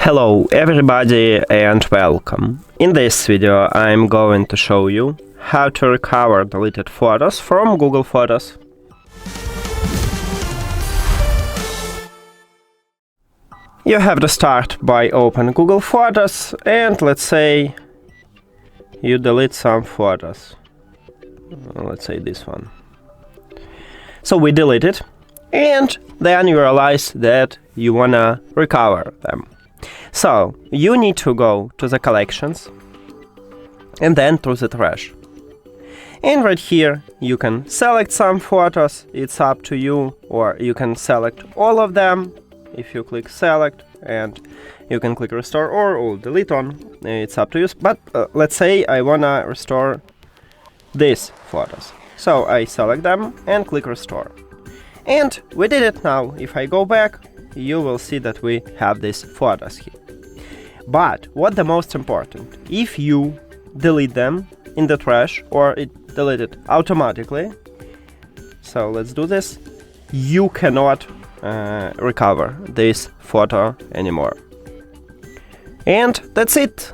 Hello everybody and welcome. In this video I'm going to show you how to recover deleted photos from Google Photos. You have to start by open Google Photos and let's say you delete some photos. Let's say this one. So we delete it and then you realize that you wanna recover them. So you need to go to the collections and then to the trash. And right here you can select some photos, it's up to you, or you can select all of them if you click select, and you can click restore or delete on, it's up to you. But let's say I wanna restore these photos. So I select them and click restore. And we did it now. If I go back, you will see that we have these photos here. But what the most important, if you delete them in the trash or it deleted automatically, so let's do this, you cannot recover this photo anymore. And that's it.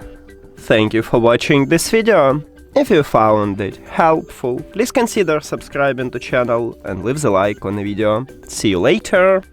Thank you for watching this video. If you found it helpful, please consider subscribing to the channel and leave the like on the video. See you later!